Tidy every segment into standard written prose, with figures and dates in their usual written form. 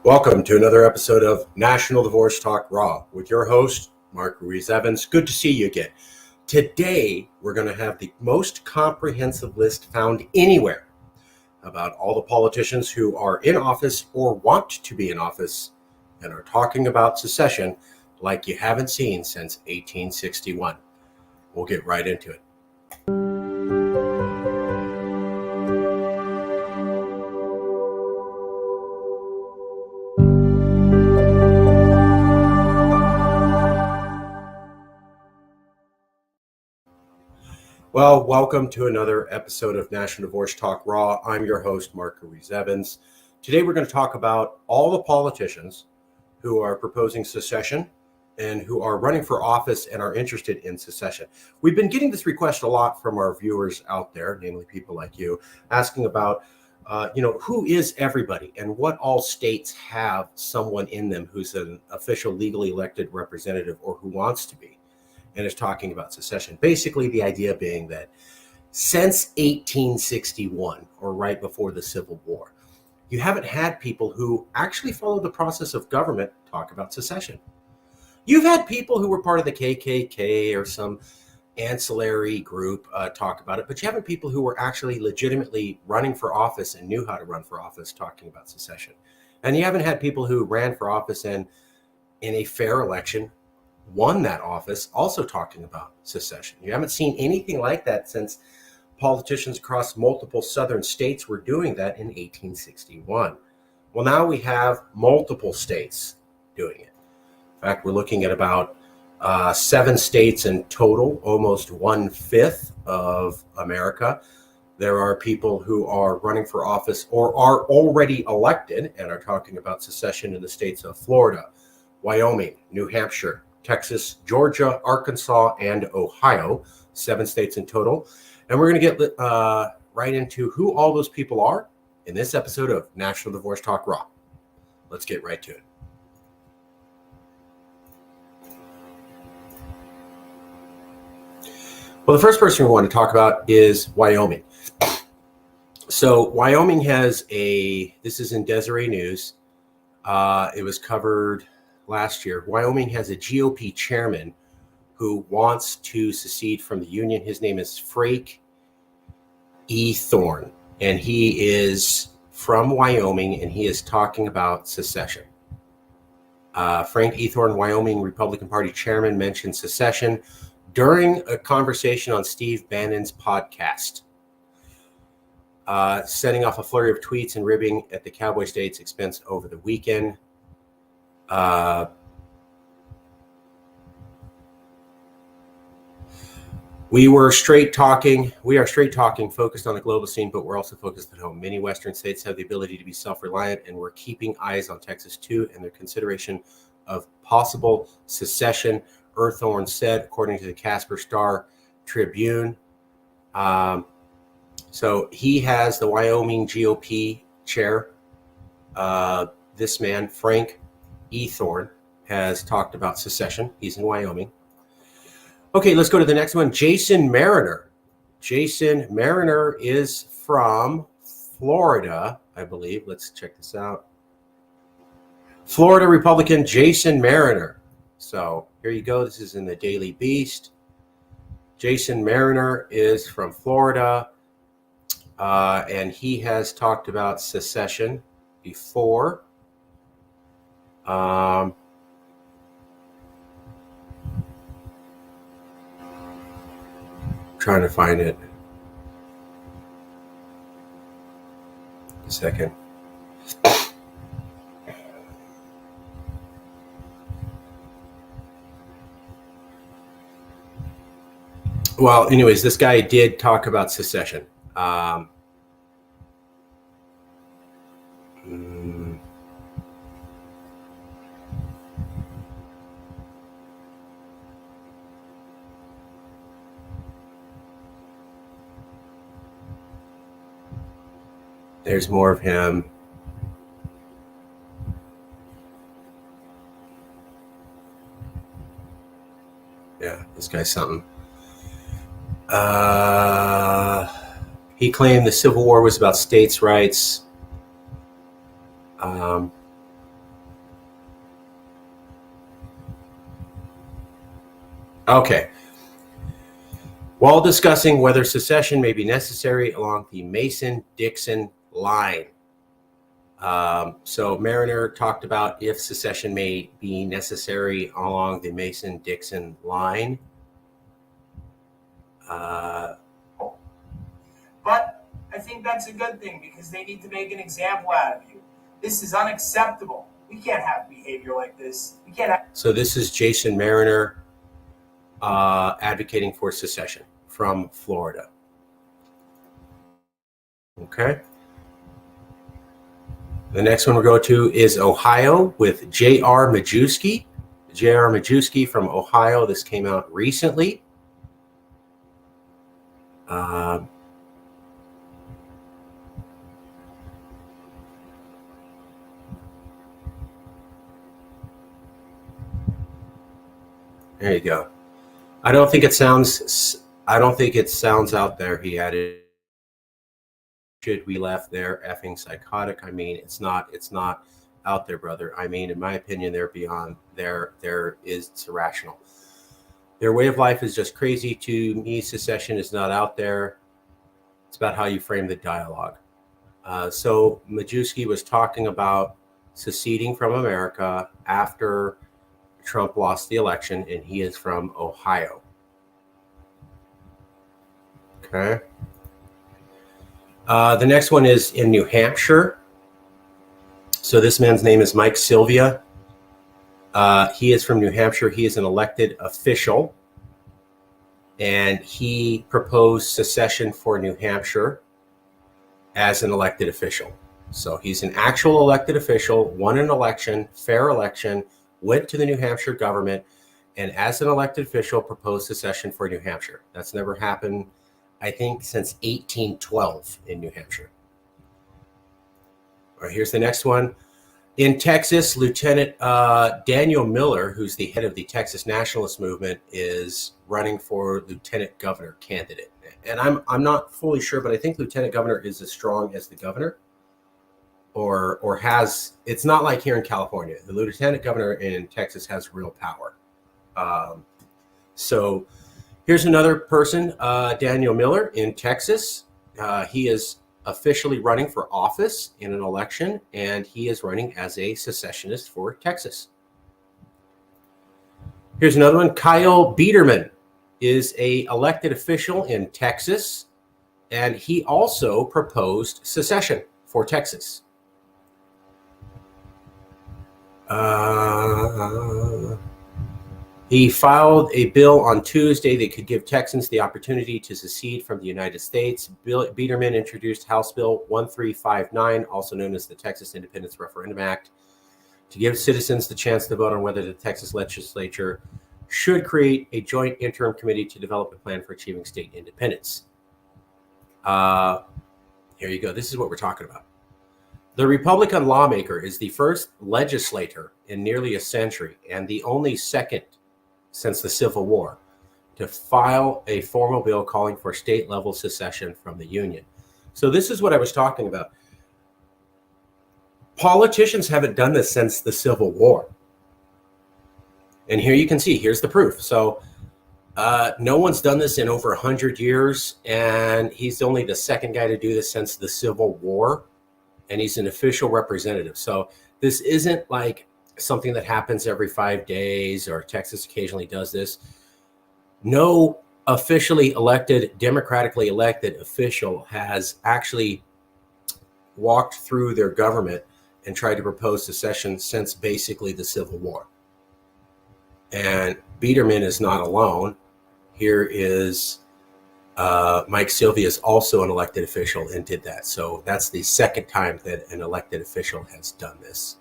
Welcome to another episode of National Divorce Talk Raw with your host, Mark Ruiz-Evans. Good to see you again. Today, we're going to have the most comprehensive list found anywhere about all the politicians who are in office or want to be in office and are talking about secession like you haven't seen since 1861. We'll get right into it. Well, welcome to another episode of National Divorce Talk Raw. I'm your host, Mark Ruiz-Evans. Today, we're going to talk about all the politicians who are proposing secession and who are running for office and are interested in secession. We've been getting this request a lot from our viewers out there, namely people like you, asking about, who is everybody and what all states have someone in them who's an official legally elected representative or who wants to be, and is talking about secession. Basically, the idea being that since 1861, or right before the Civil War, you haven't had people who actually follow the process of government talk about secession. You've had people who were part of the KKK or some ancillary group talk about it, but you haven't people who were actually legitimately running for office and knew how to run for office talking about secession. And you haven't had people who ran for office and in a fair election won that office also talking about secession. You haven't seen anything like that since politicians across multiple southern states were doing that in 1861. Well, now we have multiple states doing it. In fact, we're looking at about 7 states in total, almost 1/5 of America. There are people who are running for office or are already elected and are talking about secession in the states of Florida, Wyoming, New Hampshire, Texas, Georgia, Arkansas, and Ohio, 7 states in total. And we're going to get right into who all those people are in this episode of National Divorce Talk Raw. Let's get right to it. Well, the first person we want to talk about is Wyoming. So Wyoming has this is in Deseret News. It was covered last year. Wyoming has a GOP chairman who wants to secede from the Union. His name is Frank E. Thorne, and he is from Wyoming, and he is talking about secession. Frank E. Thorne, Wyoming Republican Party chairman, mentioned secession during a conversation on Steve Bannon's podcast, setting off a flurry of tweets and ribbing at the Cowboy State's expense over the weekend. We are straight talking, focused on the global scene, but we're also focused at home. Many Western states have the ability to be self-reliant, and we're keeping eyes on Texas too, and their consideration of possible secession, Thorne said, according to the Casper Star Tribune. So he has the Wyoming GOP chair. This man, Frank E. Thorne, has talked about secession. He's in Wyoming. Okay, let's go to the next one. Jason Mariner. Jason Mariner is from Florida, I believe. Let's check this out. Florida Republican Jason Mariner. So here you go. This is in the Daily Beast. Jason Mariner is from Florida, and he has talked about secession before. Trying to find it. A second. Well, anyways, this guy did talk about secession. There's more of him. Yeah, this guy's something. He claimed the Civil War was about states' rights. Okay. While discussing whether secession may be necessary along the Mason-Dixon line. So Mariner talked about if secession may be necessary along the Mason-Dixon line. But I think that's a good thing because they need to make an example out of you. This is unacceptable. We can't have behavior like this. We can't have. So this is Jason Mariner advocating for secession from Florida. Okay. The next one we'll go to is Ohio with J.R. Majewski. J.R. Majewski from Ohio. This came out recently. There you go. I don't think it sounds out there. He added, should we left there effing psychotic? I mean, it's not out there, brother. I mean, in my opinion, they're beyond it's irrational. Their way of life is just crazy. To me, secession is not out there. It's about how you frame the dialogue. So Majewski was talking about seceding from America after Trump lost the election, and he is from Ohio. Okay. The next one is in New Hampshire. So this man's name is Mike Sylvia. He is from New Hampshire. He is an elected official, and he proposed secession for New Hampshire as an elected official. So he's an actual elected official, won an election, fair election, went to the New Hampshire government, and as an elected official proposed secession for New Hampshire. That's never happened, I think, since 1812 in New Hampshire. All right, here's the next one. In Texas, Lieutenant Daniel Miller, who's the head of the Texas Nationalist Movement, is running for lieutenant governor candidate. And I'm not fully sure, but I think lieutenant governor is as strong as the governor, or has. It's not like here in California. The lieutenant governor in Texas has real power. So here's another person, Daniel Miller in Texas. He is officially running for office in an election, and he is running as a secessionist for Texas. Here's another one. Kyle Biederman is a elected official in Texas, and he also proposed secession for Texas. He filed a bill on Tuesday that could give Texans the opportunity to secede from the United States. Biederman introduced House Bill 1359, also known as the Texas Independence Referendum Act, to give citizens the chance to vote on whether the Texas legislature should create a joint interim committee to develop a plan for achieving state independence. Here you go. This is what we're talking about. The Republican lawmaker is the first legislator in nearly a century and the only second since the Civil War to file a formal bill calling for state-level secession from the Union. So this is what I was talking about. Politicians haven't done this since the Civil War. And here you can see, here's the proof. So no one's done this in over 100 years, and he's only the second guy to do this since the Civil War, and he's an official representative. So this isn't like something that happens every 5 days, or Texas occasionally does this. No officially elected, democratically elected official has actually walked through their government and tried to propose secession since basically the Civil War. And Biederman is not alone. Here is Mike Sylvia is also an elected official and did that. So that's the second time that an elected official has done this.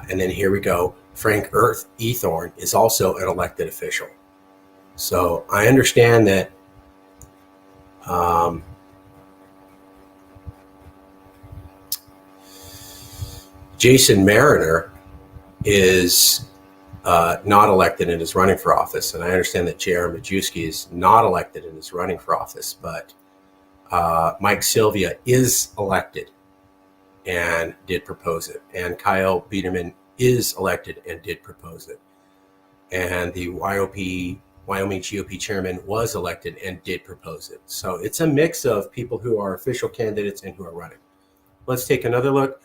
And then here we go. Frank Ethorn is also an elected official. So I understand that Jason Mariner is not elected and is running for office. And I understand that J.R. Majewski is not elected and is running for office. But Mike Sylvia is elected and did propose it. And Kyle Biederman is elected and did propose it. and the Wyoming GOP chairman was elected and did propose it. So it's a mix of people who are official candidates and who are running. Let's take another look.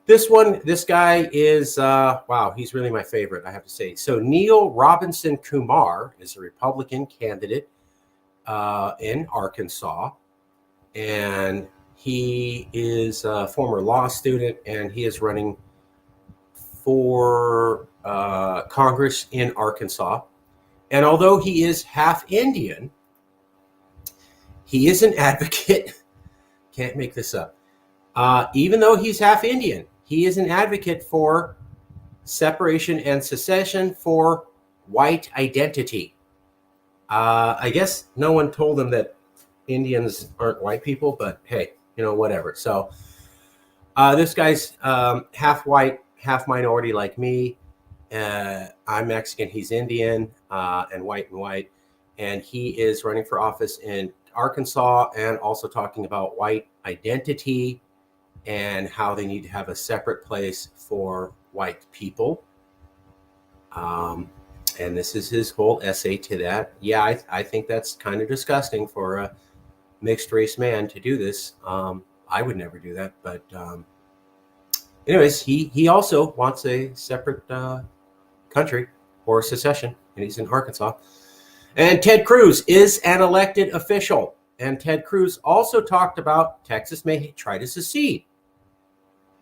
This guy is, wow, he's really my favorite, I have to say. So Neil Robinson Kumar is a Republican candidate in Arkansas, and he is a former law student, and he is running for Congress in Arkansas. And although he is half Indian, he is an advocate. Can't make this up. Even though he's half Indian, he is an advocate for separation and secession for white identity. I guess no one told him that Indians aren't white people, but hey, whatever. So this guy's half white, half minority like me. I'm Mexican, he's Indian, and white. And he is running for office in Arkansas and also talking about white identity and how they need to have a separate place for white people. And this is his whole essay to that. Yeah, I think that's kind of disgusting for a mixed race man to do this. I would never do that. But anyways, he also wants a separate country or secession, and he's in Arkansas. And Ted Cruz is an elected official. And Ted Cruz also talked about Texas may try to secede.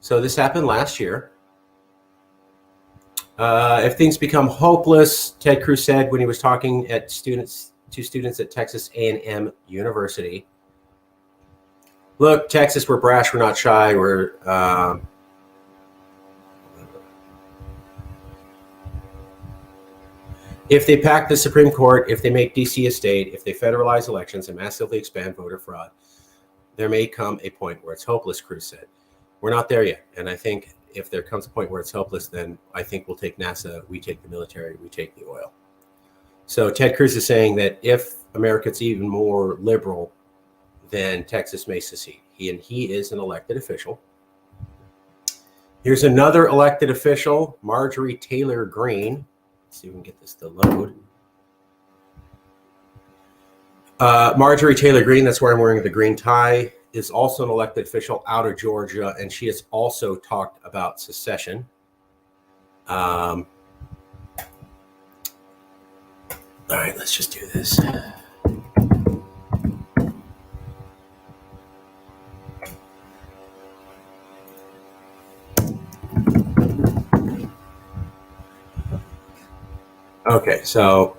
So this happened last year. If things become hopeless, Ted Cruz said when he was talking to students at Texas A&M University, look, Texas, we're brash, we're not shy, if they pack the Supreme Court, if they make D.C. a state, if they federalize elections and massively expand voter fraud, there may come a point where it's hopeless, Cruz said. We're not there yet. And I think if there comes a point where it's hopeless, then I think we'll take NASA, we take the military, we take the oil. So Ted Cruz is saying that if America's even more liberal, then Texas may secede. He is an elected official. Here's another elected official, Marjorie Taylor Greene. Let's see if we can get this to load. Marjorie Taylor Greene, that's where I'm wearing the green tie, is also an elected official out of Georgia, and she has also talked about secession. All right, let's just do this. Okay, so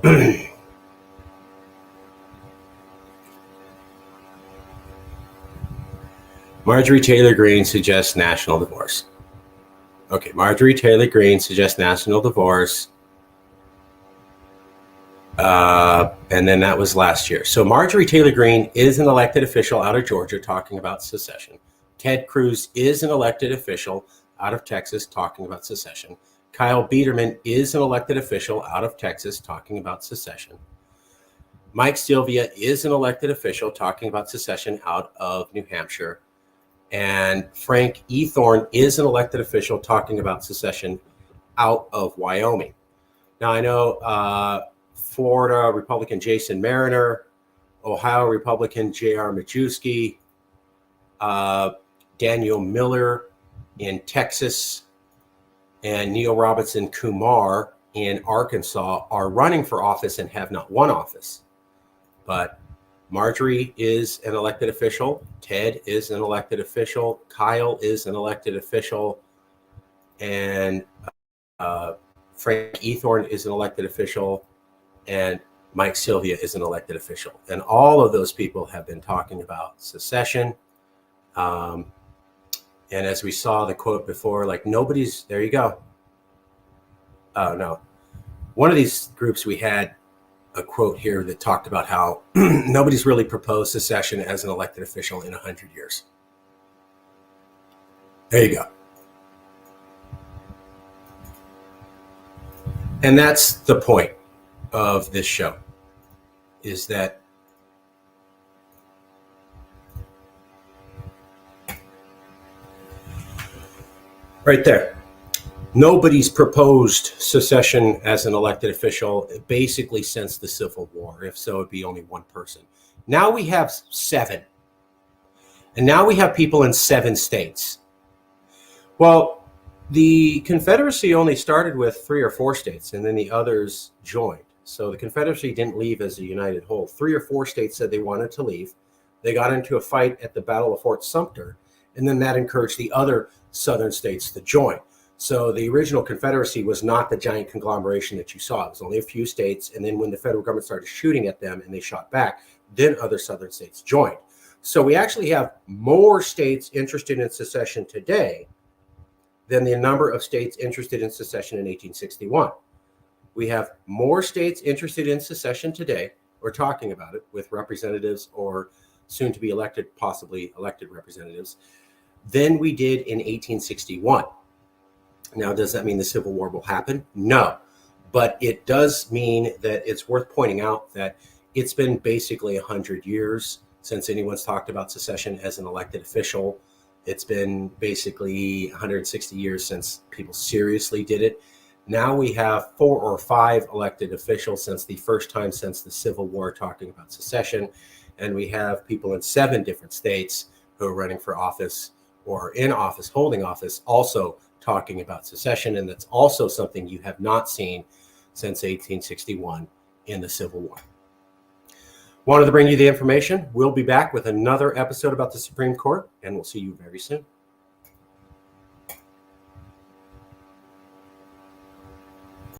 Marjorie Taylor Greene suggests national divorce. Okay, Marjorie Taylor Greene suggests national divorce. And then that was last year. So Marjorie Taylor Greene is an elected official out of Georgia talking about secession. Ted Cruz is an elected official out of Texas talking about secession. Kyle Biederman is an elected official out of Texas talking about secession. Mike Sylvia is an elected official talking about secession out of New Hampshire. And Frank Ethorn is an elected official talking about secession out of Wyoming. Now, I know Florida Republican Jason Mariner, Ohio Republican J.R. Majewski, Daniel Miller in Texas, and Neil Robinson Kumar in Arkansas are running for office and have not won office. But Marjorie is an elected official. Ted is an elected official. Kyle is an elected official. And Frank Ethorn is an elected official. And Mike Sylvia is an elected official. And all of those people have been talking about secession. And as we saw the quote before, like nobody's, there you go. Oh, no. One of these groups we had a quote here that talked about how nobody's really proposed secession as an elected official in 100 years. There you go. And that's the point of this show, is that right there. Nobody's proposed secession as an elected official basically since the Civil War. If so, it'd be only one person. Now we have 7. And now we have people in 7 states. Well, the Confederacy only started with 3 or 4 states, and then the others joined. So the Confederacy didn't leave as a united whole. 3 or 4 states said they wanted to leave. They got into a fight at the Battle of Fort Sumter, and then that encouraged the other southern states to join. So the original Confederacy was not the giant conglomeration that you saw. It was only a few states, and then when the federal government started shooting at them and they shot back, then other southern states joined. So we actually have more states interested in secession today than the number of states interested in secession in 1861. We have more states interested in secession today, or talking about it with representatives or soon to be elected, possibly elected representatives, than we did in 1861. Now, does that mean the Civil War will happen? No, but it does mean that it's worth pointing out that it's been basically 100 years since anyone's talked about secession as an elected official. It's been basically 160 years since people seriously did it. Now we have 4 or 5 elected officials since the first time since the Civil War talking about secession. And we have people in 7 different states who are running for office or in office, holding office, also talking about secession. And that's also something you have not seen since 1861 in the Civil War. Wanted to bring you the information. We'll be back with another episode about the Supreme Court, and we'll see you very soon.